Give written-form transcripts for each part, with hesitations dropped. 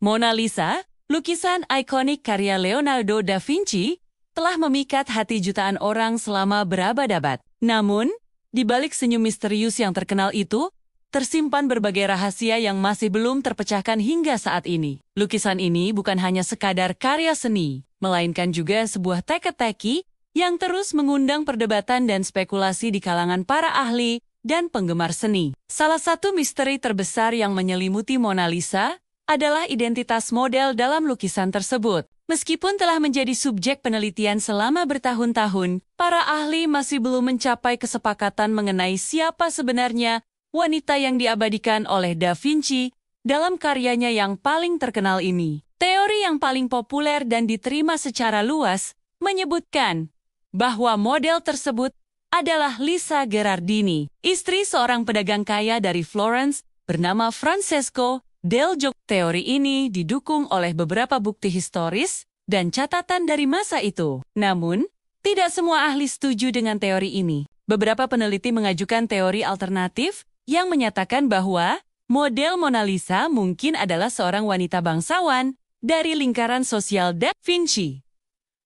Mona Lisa, lukisan ikonik karya Leonardo da Vinci, telah memikat hati jutaan orang selama berabad-abad. Namun, di balik senyum misterius yang terkenal itu, tersimpan berbagai rahasia yang masih belum terpecahkan hingga saat ini. Lukisan ini bukan hanya sekadar karya seni, melainkan juga sebuah teka-teki yang terus mengundang perdebatan dan spekulasi di kalangan para ahli dan penggemar seni. Salah satu misteri terbesar yang menyelimuti Mona Lisa adalah identitas model dalam lukisan tersebut. Meskipun telah menjadi subjek penelitian selama bertahun-tahun, para ahli masih belum mencapai kesepakatan mengenai siapa sebenarnya wanita yang diabadikan oleh Da Vinci dalam karyanya yang paling terkenal ini. Teori yang paling populer dan diterima secara luas menyebutkan bahwa model tersebut adalah Lisa Gherardini, istri seorang pedagang kaya dari Florence bernama Francesco Del Giocondo. Teori ini didukung oleh beberapa bukti historis dan catatan dari masa itu. Namun, tidak semua ahli setuju dengan teori ini. Beberapa peneliti mengajukan teori alternatif yang menyatakan bahwa model Mona Lisa mungkin adalah seorang wanita bangsawan dari lingkaran sosial Da Vinci.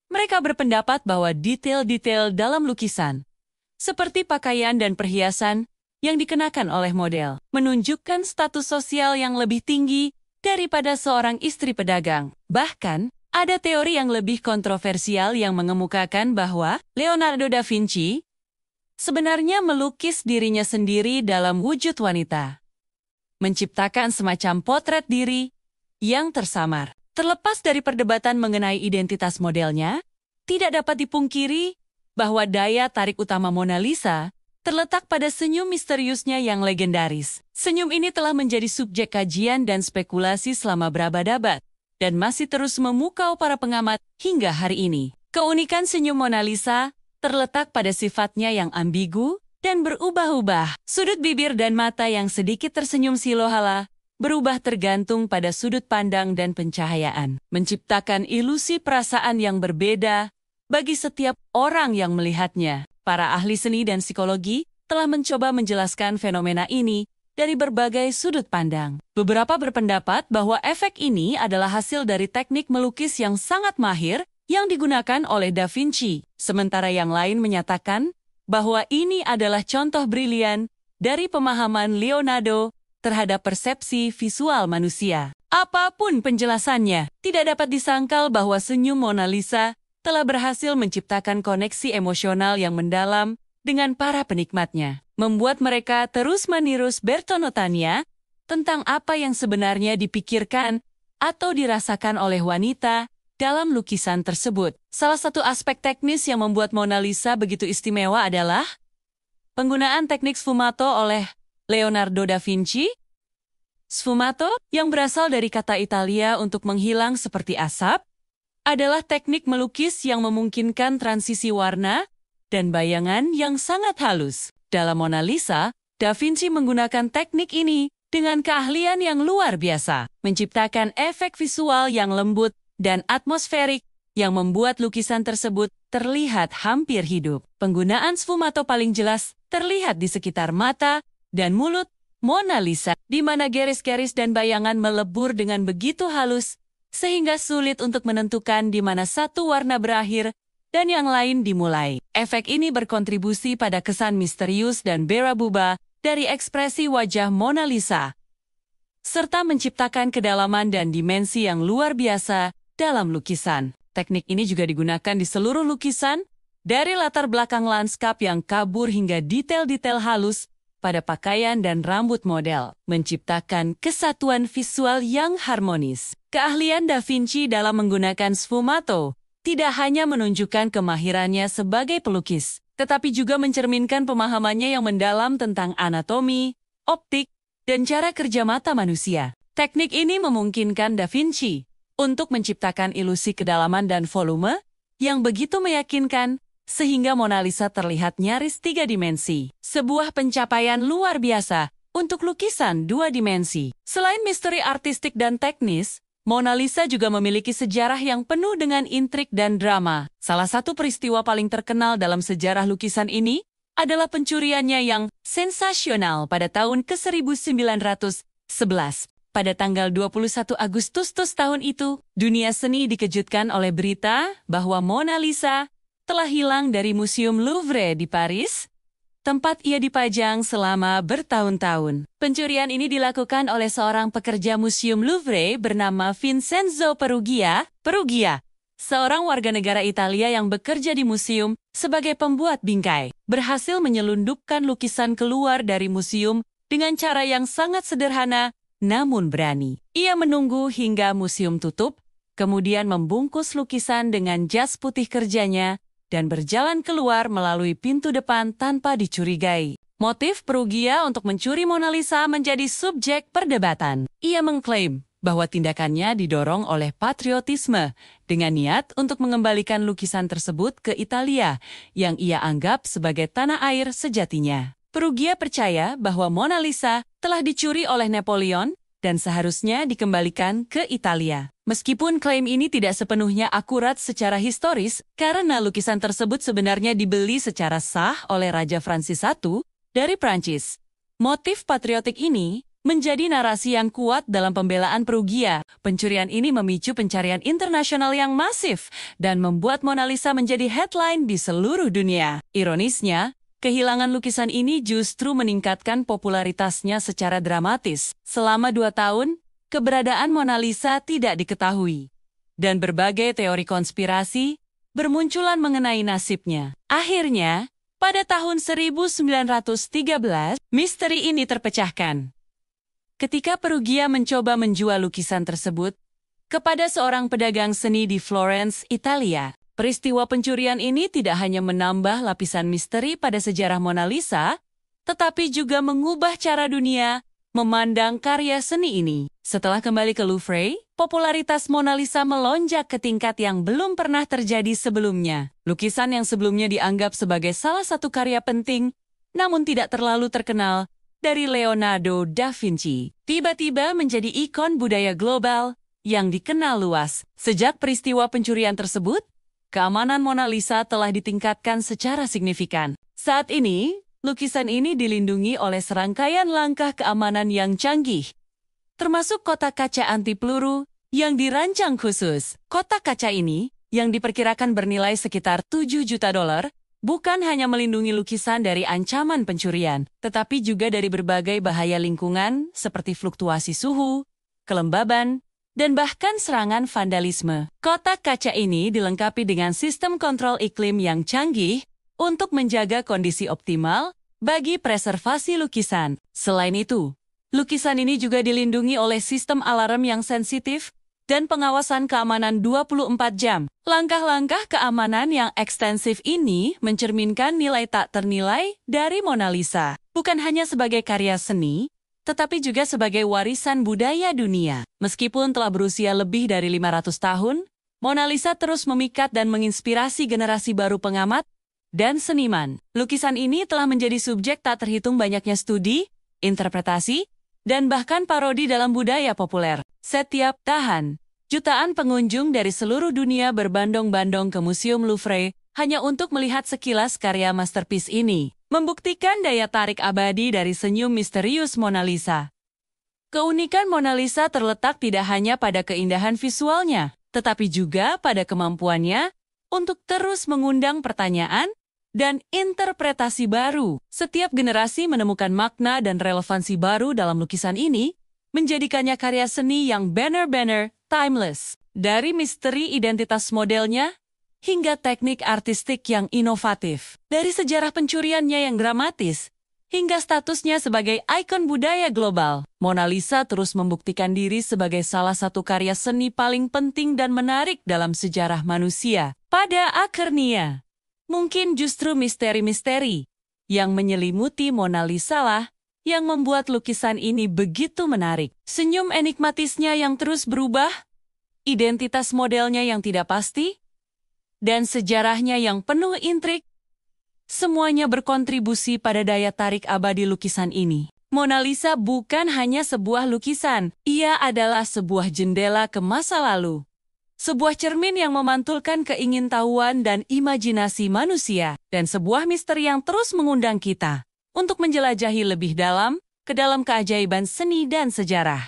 Mereka berpendapat bahwa detail-detail dalam lukisan, seperti pakaian dan perhiasan yang dikenakan oleh model, menunjukkan status sosial yang lebih tinggi daripada seorang istri pedagang. Bahkan, ada teori yang lebih kontroversial yang mengemukakan bahwa Leonardo da Vinci sebenarnya melukis dirinya sendiri dalam wujud wanita, menciptakan semacam potret diri yang tersamar. Terlepas dari perdebatan mengenai identitas modelnya, tidak dapat dipungkiri bahwa daya tarik utama Mona Lisa terletak pada senyum misteriusnya yang legendaris. Senyum ini telah menjadi subjek kajian dan spekulasi selama berabad-abad, dan masih terus memukau para pengamat hingga hari ini. Keunikan senyum Mona Lisa terletak pada sifatnya yang ambigu dan berubah-ubah. Sudut bibir dan mata yang sedikit tersenyum silohala berubah tergantung pada sudut pandang dan pencahayaan, menciptakan ilusi perasaan yang berbeda bagi setiap orang yang melihatnya. Para ahli seni dan psikologi telah mencoba menjelaskan fenomena ini dari berbagai sudut pandang. Beberapa berpendapat bahwa efek ini adalah hasil dari teknik melukis yang sangat mahir yang digunakan oleh Da Vinci, sementara yang lain menyatakan bahwa ini adalah contoh brilian dari pemahaman Leonardo terhadap persepsi visual manusia. Apapun penjelasannya, tidak dapat disangkal bahwa senyum Mona Lisa telah berhasil menciptakan koneksi emosional yang mendalam dengan para penikmatnya, membuat mereka terus-menerus bertanya tentang apa yang sebenarnya dipikirkan atau dirasakan oleh wanita dalam lukisan tersebut. Salah satu aspek teknis yang membuat Mona Lisa begitu istimewa adalah penggunaan teknik sfumato oleh Leonardo da Vinci. Sfumato, yang berasal dari kata Italia untuk menghilang seperti asap, adalah teknik melukis yang memungkinkan transisi warna dan bayangan yang sangat halus. Dalam Mona Lisa, Da Vinci menggunakan teknik ini dengan keahlian yang luar biasa, menciptakan efek visual yang lembut dan atmosferik yang membuat lukisan tersebut terlihat hampir hidup. Penggunaan sfumato paling jelas terlihat di sekitar mata dan mulut Mona Lisa, di mana garis-garis dan bayangan melebur dengan begitu halus, sehingga sulit untuk menentukan di mana satu warna berakhir dan yang lain dimulai. Efek ini berkontribusi pada kesan misterius dan berabuba dari ekspresi wajah Mona Lisa, serta menciptakan kedalaman dan dimensi yang luar biasa dalam lukisan. Teknik ini juga digunakan di seluruh lukisan, dari latar belakang lanskap yang kabur hingga detail-detail halus pada pakaian dan rambut model, menciptakan kesatuan visual yang harmonis. Keahlian Da Vinci dalam menggunakan sfumato tidak hanya menunjukkan kemahirannya sebagai pelukis, tetapi juga mencerminkan pemahamannya yang mendalam tentang anatomi, optik, dan cara kerja mata manusia. Teknik ini memungkinkan Da Vinci untuk menciptakan ilusi kedalaman dan volume yang begitu meyakinkan, sehingga Mona Lisa terlihat nyaris 3 dimensi. Sebuah pencapaian luar biasa untuk lukisan 2 dimensi. Selain misteri artistik dan teknis, Mona Lisa juga memiliki sejarah yang penuh dengan intrik dan drama. Salah satu peristiwa paling terkenal dalam sejarah lukisan ini adalah pencuriannya yang sensasional pada tahun ke-1911. pada tanggal 21 Agustus tahun itu, dunia seni dikejutkan oleh berita bahwa Mona Lisa telah hilang dari Museum Louvre di Paris, tempat ia dipajang selama bertahun-tahun. Pencurian ini dilakukan oleh seorang pekerja Museum Louvre bernama Vincenzo Perugia, seorang warga negara Italia yang bekerja di museum sebagai pembuat bingkai, berhasil menyelundupkan lukisan keluar dari museum dengan cara yang sangat sederhana namun berani. Ia menunggu hingga museum tutup, kemudian membungkus lukisan dengan jas putih kerjanya dan berjalan keluar melalui pintu depan tanpa dicurigai. Motif Perugia untuk mencuri Mona Lisa menjadi subjek perdebatan. Ia mengklaim bahwa tindakannya didorong oleh patriotisme dengan niat untuk mengembalikan lukisan tersebut ke Italia yang ia anggap sebagai tanah air sejatinya. Perugia percaya bahwa Mona Lisa telah dicuri oleh Napoleon dan seharusnya dikembalikan ke Italia. Meskipun klaim ini tidak sepenuhnya akurat secara historis, karena lukisan tersebut sebenarnya dibeli secara sah oleh Raja Francis I dari Prancis. Motif patriotik ini menjadi narasi yang kuat dalam pembelaan Perugia. Pencurian ini memicu pencarian internasional yang masif dan membuat Mona Lisa menjadi headline di seluruh dunia. Ironisnya, kehilangan lukisan ini justru meningkatkan popularitasnya secara dramatis. Selama 2 tahun, keberadaan Mona Lisa tidak diketahui. Dan berbagai teori konspirasi bermunculan mengenai nasibnya. Akhirnya, pada tahun 1913, misteri ini terpecahkan. Ketika Perugia mencoba menjual lukisan tersebut kepada seorang pedagang seni di Florence, Italia. Peristiwa pencurian ini tidak hanya menambah lapisan misteri pada sejarah Mona Lisa, tetapi juga mengubah cara dunia memandang karya seni ini. Setelah kembali ke Louvre, popularitas Mona Lisa melonjak ke tingkat yang belum pernah terjadi sebelumnya. Lukisan yang sebelumnya dianggap sebagai salah satu karya penting, namun tidak terlalu terkenal, dari Leonardo da Vinci, tiba-tiba menjadi ikon budaya global yang dikenal luas. Sejak peristiwa pencurian tersebut, keamanan Mona Lisa telah ditingkatkan secara signifikan. Saat ini, lukisan ini dilindungi oleh serangkaian langkah keamanan yang canggih, termasuk kotak kaca anti peluru yang dirancang khusus. Kotak kaca ini, yang diperkirakan bernilai sekitar $7 juta, bukan hanya melindungi lukisan dari ancaman pencurian, tetapi juga dari berbagai bahaya lingkungan seperti fluktuasi suhu, kelembaban, dan bahkan serangan vandalisme. Kotak kaca ini dilengkapi dengan sistem kontrol iklim yang canggih untuk menjaga kondisi optimal bagi preservasi lukisan. Selain itu, lukisan ini juga dilindungi oleh sistem alarm yang sensitif dan pengawasan keamanan 24 jam. Langkah-langkah keamanan yang ekstensif ini mencerminkan nilai tak ternilai dari Mona Lisa, bukan hanya sebagai karya seni, tetapi juga sebagai warisan budaya dunia. Meskipun telah berusia lebih dari 500 tahun, Mona Lisa terus memikat dan menginspirasi generasi baru pengamat dan seniman. Lukisan ini telah menjadi subjek tak terhitung banyaknya studi, interpretasi, dan bahkan parodi dalam budaya populer. Setiap tahun, jutaan pengunjung dari seluruh dunia berbondong-bondong ke Museum Louvre hanya untuk melihat sekilas karya masterpiece ini, membuktikan daya tarik abadi dari senyum misterius Mona Lisa. Keunikan Mona Lisa terletak tidak hanya pada keindahan visualnya, tetapi juga pada kemampuannya untuk terus mengundang pertanyaan dan interpretasi baru. Setiap generasi menemukan makna dan relevansi baru dalam lukisan ini, menjadikannya karya seni yang benar-benar timeless. Dari misteri identitas modelnya, hingga teknik artistik yang inovatif. Dari sejarah pencuriannya yang dramatis, hingga statusnya sebagai ikon budaya global, Mona Lisa terus membuktikan diri sebagai salah satu karya seni paling penting dan menarik dalam sejarah manusia. Pada akhirnya, mungkin justru misteri-misteri yang menyelimuti Mona Lisa lah yang membuat lukisan ini begitu menarik. Senyum enigmatisnya yang terus berubah, identitas modelnya yang tidak pasti, dan sejarahnya yang penuh intrik, semuanya berkontribusi pada daya tarik abadi lukisan ini. Mona Lisa bukan hanya sebuah lukisan, ia adalah sebuah jendela ke masa lalu. Sebuah cermin yang memantulkan keingintahuan dan imajinasi manusia, dan sebuah misteri yang terus mengundang kita untuk menjelajahi lebih dalam ke dalam keajaiban seni dan sejarah.